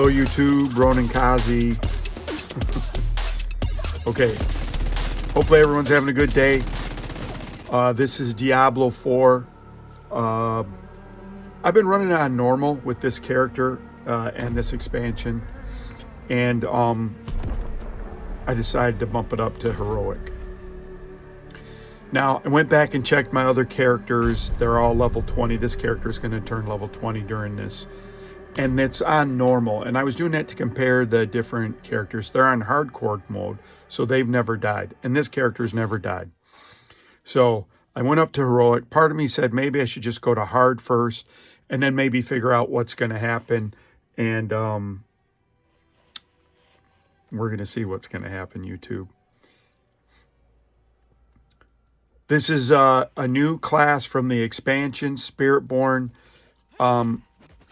Hello YouTube, Ronin Kaze. Okay, hopefully everyone's having a good day. This is Diablo 4. I've been running on normal with this character and this expansion, and I decided to bump it up to heroic. Now, I went back and checked my other characters. They're all level 20. This character is going to turn level 20 during this. And it's on normal. And I was doing that to compare the different characters. They're on hardcore mode, so they've never died. And this character's never died. So I went up to heroic. Part of me said maybe I should just go to hard first and then maybe figure out what's going to happen. And we're going to see what's going to happen, YouTube. This is a new class from the expansion, Spiritborn.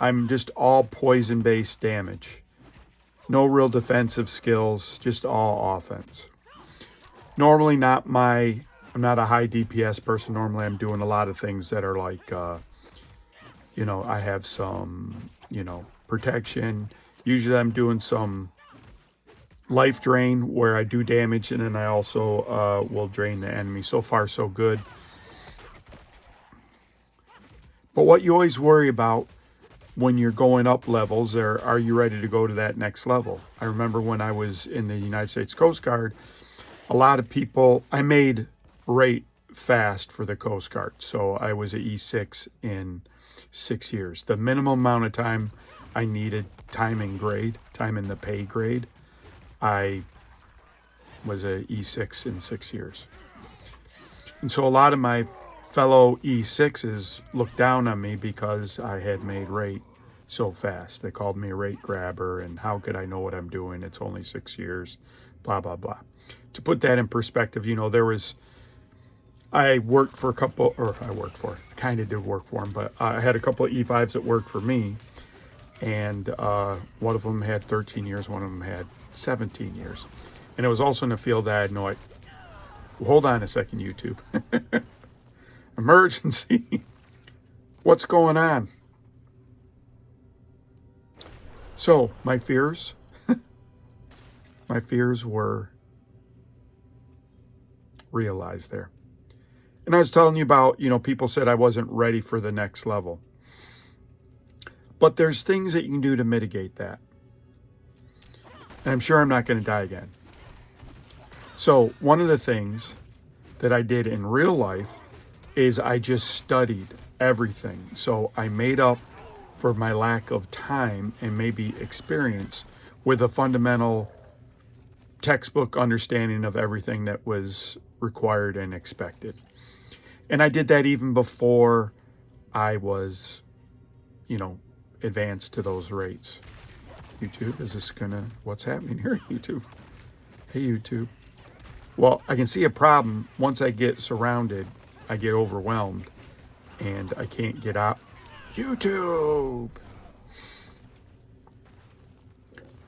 I'm just all poison-based damage. No real defensive skills, just all offense. Normally I'm not a high DPS person. Normally I'm doing a lot of things that are like, I have some, protection. Usually I'm doing some life drain where I do damage, and then I also will drain the enemy. So far, so good. But what you always worry about when you're going up levels, are you ready to go to that next level? I remember when I was in the United States Coast Guard, a lot of people, I made rate fast for the Coast Guard. So I was at E6 in 6 years. The minimum amount of time I needed, time in the pay grade, I was a E6 in 6 years. And so a lot of my fellow E6s looked down on me because I had made rate so fast. They called me a rate grabber, and how could I know what I'm doing? It's only 6 years, blah, blah, blah. To put that in perspective, I worked for kind of did work for them, but I had a couple of E5s that worked for me, and one of them had 13 years, one of them had 17 years. And it was also in a field that I had no idea. Hold on a second, YouTube. Emergency. What's going on? So my fears were realized there. And I was telling you about, people said I wasn't ready for the next level. But there's things that you can do to mitigate that. And I'm sure I'm not going to die again. So one of the things that I did in real life is I just studied everything. So I made up for my lack of time and maybe experience with a fundamental textbook understanding of everything that was required and expected. And I did that even before I was, advanced to those rates. YouTube, what's happening here, YouTube? Hey, YouTube. Well, I can see a problem. Once I get surrounded, I get overwhelmed and I can't get out. YouTube!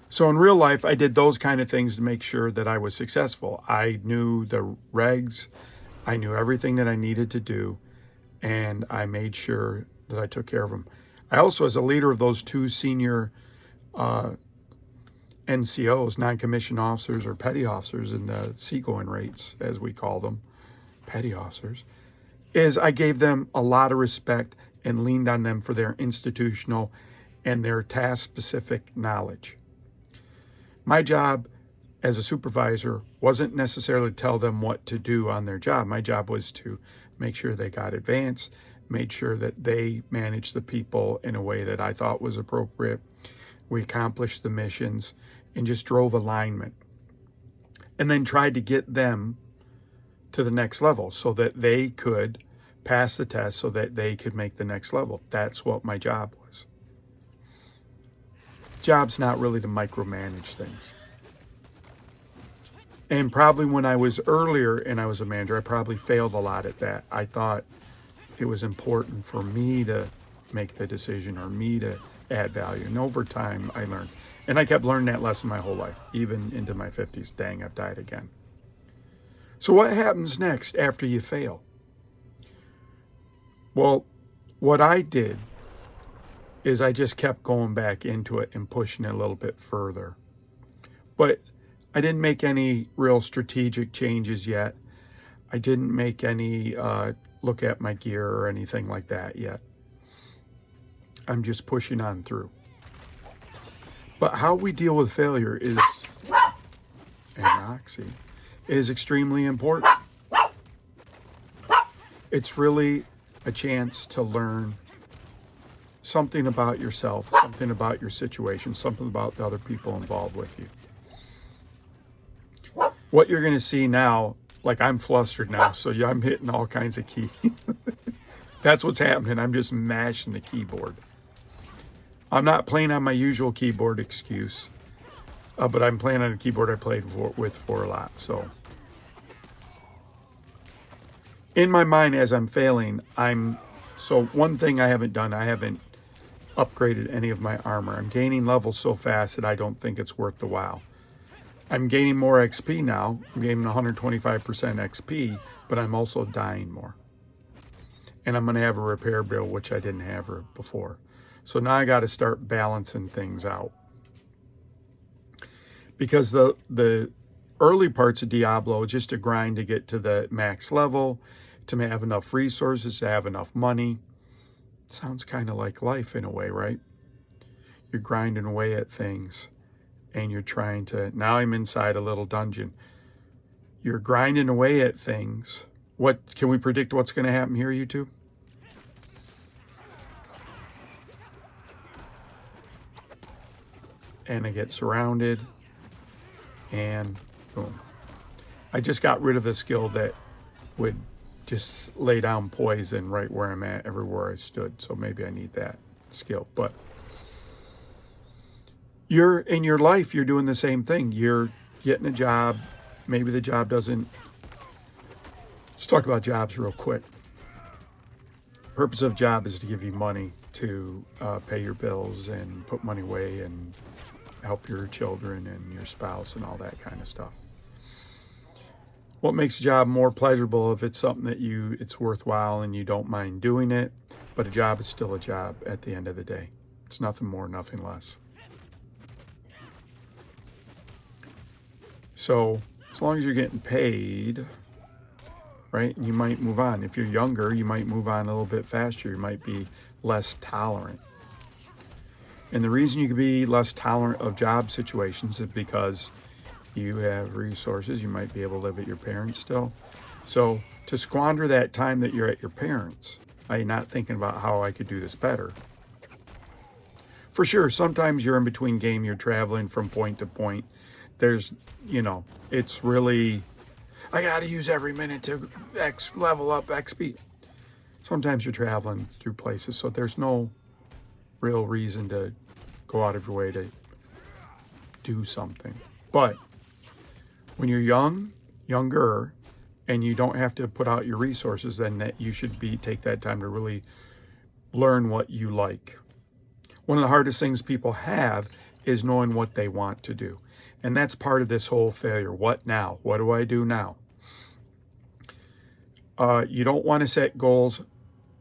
So in real life, I did those kind of things to make sure that I was successful. I knew the regs. I knew everything that I needed to do, and I made sure that I took care of them. I also, as a leader of those two senior NCOs, non-commissioned officers or petty officers in the seagoing rates, as we call them, petty officers, is I gave them a lot of respect and leaned on them for their institutional and their task-specific knowledge. My job as a supervisor wasn't necessarily to tell them what to do on their job. My job was to make sure they got advanced, made sure that they managed the people in a way that I thought was appropriate. We accomplished the missions and just drove alignment. And then tried to get them to the next level so that they could pass the test so that they could make the next level. That's what my job was. Job's not really to micromanage things. And probably when I was earlier and I was a manager, I probably failed a lot at that. I thought it was important for me to make the decision or me to add value. And over time, I learned. And I kept learning that lesson my whole life, even into my 50s. Dang, I've died again. So what happens next after you fail? Well, what I did is I just kept going back into it and pushing it a little bit further. But I didn't make any real strategic changes yet. I didn't make any look at my gear or anything like that yet. I'm just pushing on through. But how we deal with failure is, and Roxy, is extremely important. It's really a chance to learn something about yourself, something about your situation, something about the other people involved with you. What you're going to see now, like I'm flustered now, so yeah, I'm hitting all kinds of keys. That's what's happening. I'm just mashing the keyboard. I'm not playing on my usual keyboard excuse, but I'm playing on a keyboard I played with for a lot. So in my mind, as I'm failing, so one thing I haven't done, I haven't upgraded any of my armor. I'm gaining levels so fast that I don't think it's worth the while. I'm gaining more XP now. I'm gaining 125% XP, but I'm also dying more. And I'm going to have a repair bill, which I didn't have before. So now I got to start balancing things out. Because the early parts of Diablo, just a grind to get to the max level, to have enough resources, to have enough money. It sounds kind of like life in a way, right? You're grinding away at things. And you're trying to, now I'm inside a little dungeon. You're grinding away at things. What can we predict what's going to happen here, YouTube? And I get surrounded, and boom. I just got rid of a skill that would just lay down poison right where I'm at, everywhere I stood. So maybe I need that skill. But you're in your life, you're doing the same thing. You're getting a job. Maybe the job doesn't. Let's talk about jobs real quick. Purpose of job is to give you money to pay your bills and put money away and help your children and your spouse and all that kind of stuff. What makes a job more pleasurable if it's something that it's worthwhile and you don't mind doing it, but a job is still a job at the end of the day. It's nothing more, nothing less. So as long as you're getting paid, right, you might move on. If you're younger, you might move on a little bit faster. You might be less tolerant. And the reason you can be less tolerant of job situations is because you have resources. You might be able to live at your parents still. So to squander that time that you're at your parents, by not thinking about how I could do this better. For sure, sometimes you're in between game, you're traveling from point to point. There's, it's really, I got to use every minute to level up XP. Sometimes you're traveling through places, so there's no real reason to go out of your way to do something. But when you're younger, and you don't have to put out your resources, then that you should take that time to really learn what you like. One of the hardest things people have is knowing what they want to do. And that's part of this whole failure. What now? What do I do now? You don't want to set goals.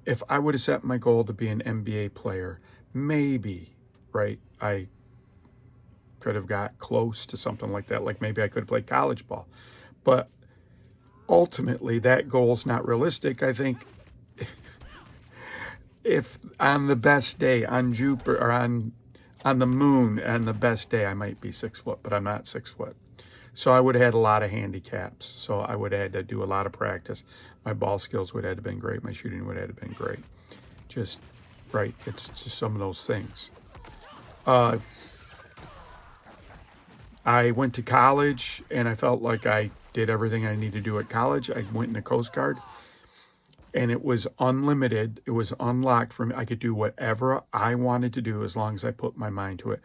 If I would have set my goal to be an NBA player, maybe, right, I could have got close to something like that. Like maybe I could have played college ball. But ultimately, that goal's not realistic. I think if on the best day, on Jupiter, or on the moon, on the best day, I might be 6 foot, but I'm not 6 foot. So I would have had a lot of handicaps. So I would have had to do a lot of practice. My ball skills would have been great. My shooting would have been great. Just, right, it's just some of those things. I went to college, and I felt like I did everything I needed to do at college. I went in the Coast Guard, and it was unlimited. It was unlocked for me. I could do whatever I wanted to do as long as I put my mind to it.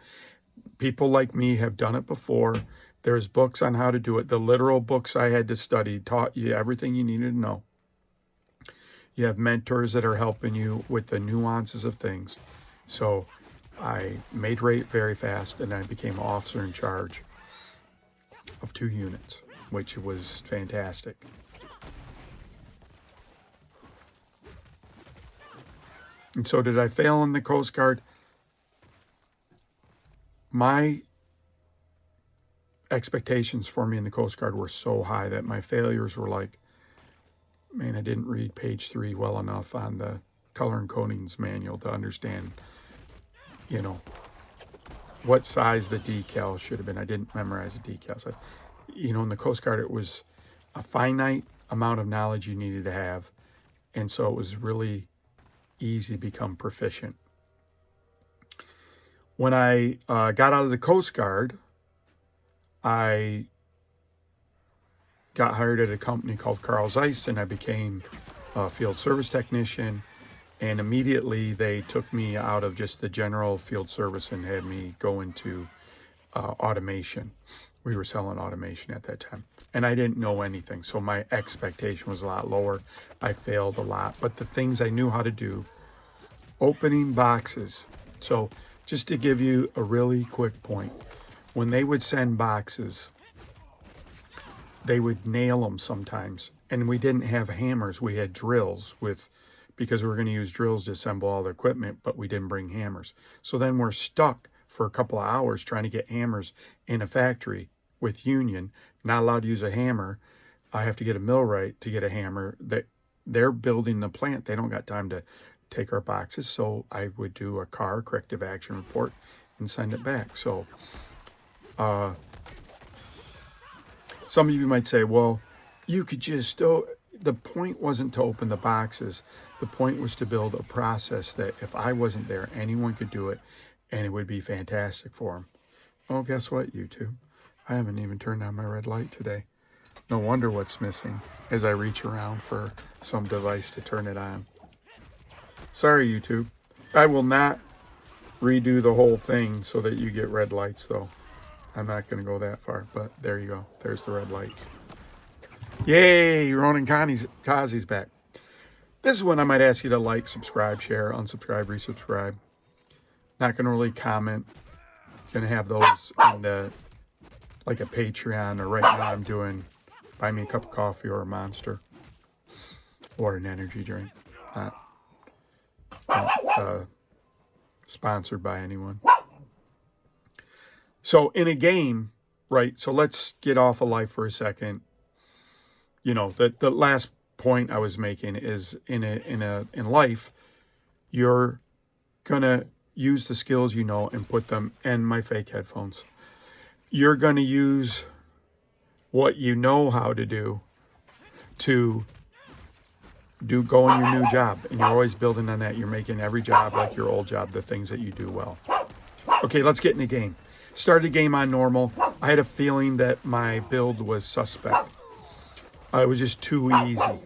People like me have done it before. There's books on how to do it. The literal books I had to study taught you everything you needed to know. You have mentors that are helping you with the nuances of things. So I made rate very fast, and I became an officer in charge of 2 units, which was fantastic. And so did I fail in the Coast Guard? my expectations for me in the Coast Guard were so high that my failures were like, man, I didn't read page 3 well enough on the color and coatings manual to understand, you know, what size the decal should have been. I didn't memorize the decals. You know, in the Coast Guard, it was a finite amount of knowledge you needed to have. And so it was really easy to become proficient. When I got out of the Coast Guard, I got hired at a company called Carl Zeiss, and I became a field service technician. And immediately they took me out of just the general field service and had me go into automation. We were selling automation at that time. And I didn't know anything, so my expectation was a lot lower. I failed a lot. But the things I knew how to do, opening boxes. So just to give you a really quick point, when they would send boxes, they would nail them sometimes. And we didn't have hammers. We had drills because we were going to use drills to assemble all the equipment, but we didn't bring hammers. So then we're stuck for a couple of hours trying to get hammers in a factory with union, not allowed to use a hammer. I have to get a millwright to get a hammer. They're building the plant. They don't got time to take our boxes. So I would do a car corrective action report and send it back. So some of you might say, well, you could just, the point wasn't to open the boxes. The point was to build a process that if I wasn't there, anyone could do it and it would be fantastic for them. Oh, guess what, YouTube? I haven't even turned on my red light today. No wonder what's missing as I reach around for some device to turn it on. Sorry, YouTube. I will not redo the whole thing so that you get red lights, though. I'm not going to go that far, but there you go. There's the red lights. Yay, Ronin Kaze's back. This is when I might ask you to like, subscribe, share, unsubscribe, resubscribe. Not going to really comment. Going to have those in the, like a Patreon, or right now I'm doing buy me a cup of coffee or a Monster or an energy drink. Not sponsored by anyone. So in a game, right, so let's get off of life for a second. You know, the last point I was making is in life, you're gonna use the skills you know and put them in my fake headphones. You're gonna use what you know how to do to go in your new job, and you're always building on that. You're making every job like your old job, the things that you do well. Okay, let's get in the game. Started the game on normal. I had a feeling that my build was suspect. It was just too easy.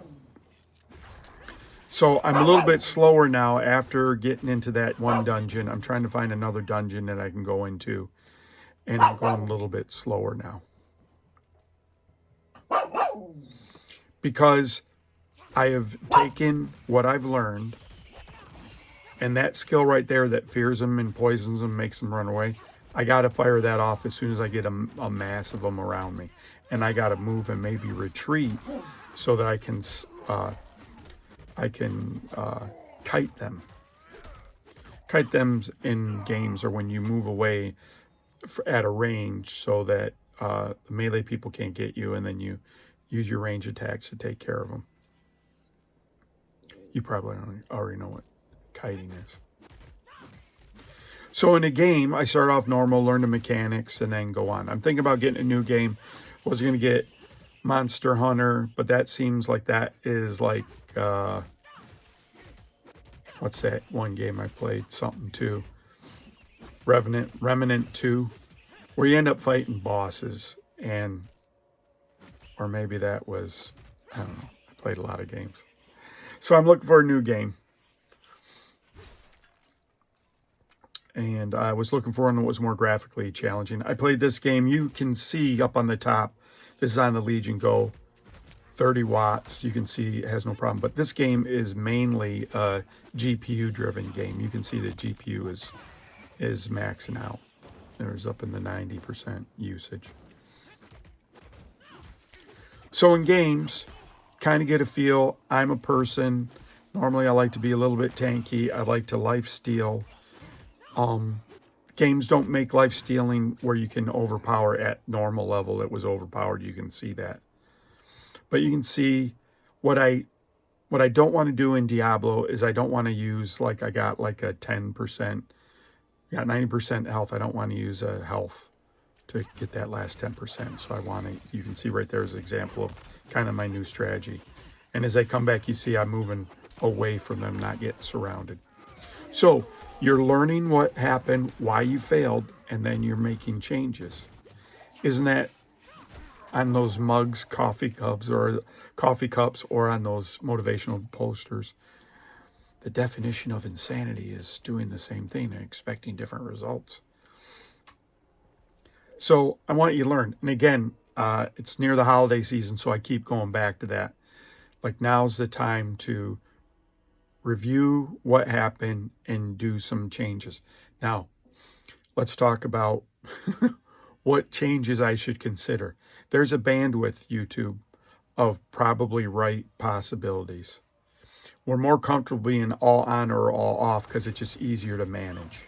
So I'm a little bit slower now after getting into that one dungeon. I'm trying to find another dungeon that I can go into. And I'm going a little bit slower now. Because I have taken what I've learned, and that skill right there that fears them and poisons them, makes them run away, I got to fire that off as soon as I get a mass of them around me. And I got to move and maybe retreat so that I can kite them. Kite them in games, or when you move away at a range so that the melee people can't get you, and then you use your range attacks to take care of them. You probably already know what kiting is. So in a game, I start off normal, learn the mechanics, and then go on. I'm thinking about getting a new game. I was going to get Monster Hunter, but that seems like that is like, what's that one game I played? Something 2. Remnant 2, where you end up fighting bosses. Or maybe that was, I don't know. I played a lot of games. So I'm looking for a new game. And I was looking for one that was more graphically challenging. I played this game. You can see up on the top, this is on the Legion Go, 30 watts. You can see it has no problem. But this game is mainly a GPU-driven game. You can see the GPU is maxing out. There's up in the 90% usage. So in games, kind of get a feel. I'm a person. Normally I like to be a little bit tanky. I like to lifesteal. Games don't make life stealing where you can overpower at normal level. It was overpowered. You can see that. But you can see what I don't want to do in Diablo is I don't want to use, like, I got like a 10%, got 90% health. I don't want to use a health to get that last 10%. So I want to, you can see right there is an example of kind of my new strategy. And as I come back, you see I'm moving away from them, not getting surrounded. So you're learning what happened, why you failed, and then you're making changes. Isn't that on those mugs, coffee cups, or on those motivational posters? The definition of insanity is doing the same thing and expecting different results. So I want you to learn. And again, it's near the holiday season, so I keep going back to that. Like, now's the time to review what happened and do some changes. Now, let's talk about what changes I should consider. There's a bandwidth, YouTube, of probably right possibilities. We're more comfortable being all on or all off because it's just easier to manage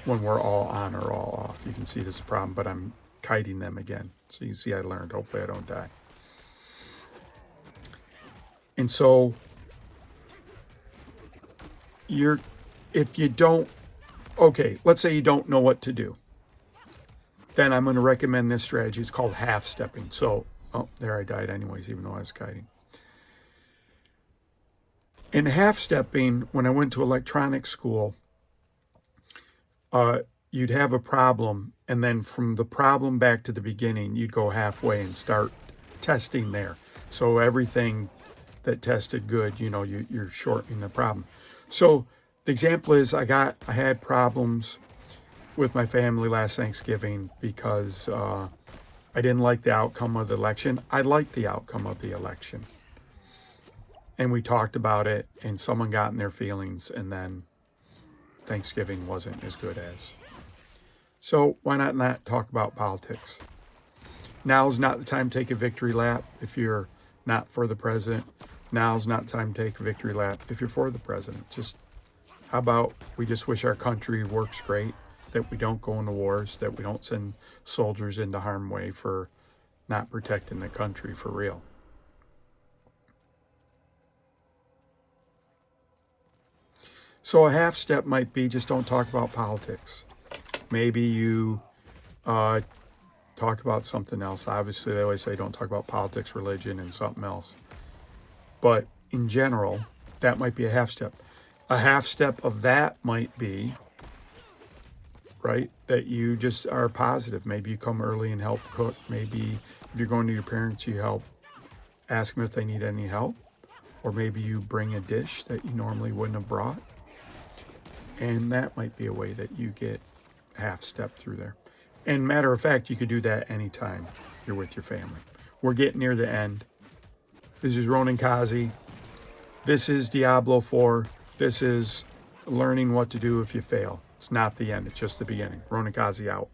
when we're all on or all off. You can see this is a problem, but I'm kiting them again. So you see I learned. Hopefully I don't die. And so if you don't, okay, let's say you don't know what to do. Then I'm going to recommend this strategy. It's called half-stepping. So, oh, there I died anyways, even though I was kiting. In half-stepping, when I went to electronics school, you'd have a problem, and then from the problem back to the beginning, you'd go halfway and start testing there. So everything that tested good, you know, you're shortening the problem. So the example is I had problems with my family last Thanksgiving because I didn't like the outcome of the election. I liked the outcome of the election. And we talked about it, and someone got in their feelings, and then Thanksgiving wasn't as good as. So why not talk about politics? Now's not the time to take a victory lap if you're not for the president. Now's not the time to take a victory lap if you're for the president. Just, how about we just wish our country works great, that we don't go into wars, that we don't send soldiers into harm's way for not protecting the country for real. So a half step might be just don't talk about politics. Maybe you talk about something else. Obviously, they always say don't talk about politics, religion, and something else. But in general, that might be a half step. A half step of that might be, right, that you just are positive. Maybe you come early and help cook. Maybe if you're going to your parents, you help ask them if they need any help. Or maybe you bring a dish that you normally wouldn't have brought. And that might be a way that you get half step through there. And matter of fact, you could do that anytime you're with your family. We're getting near the end. This is Ronin Kaze. This is Diablo IV. This is learning what to do if you fail. It's not the end. It's just the beginning. Ronin Kaze out.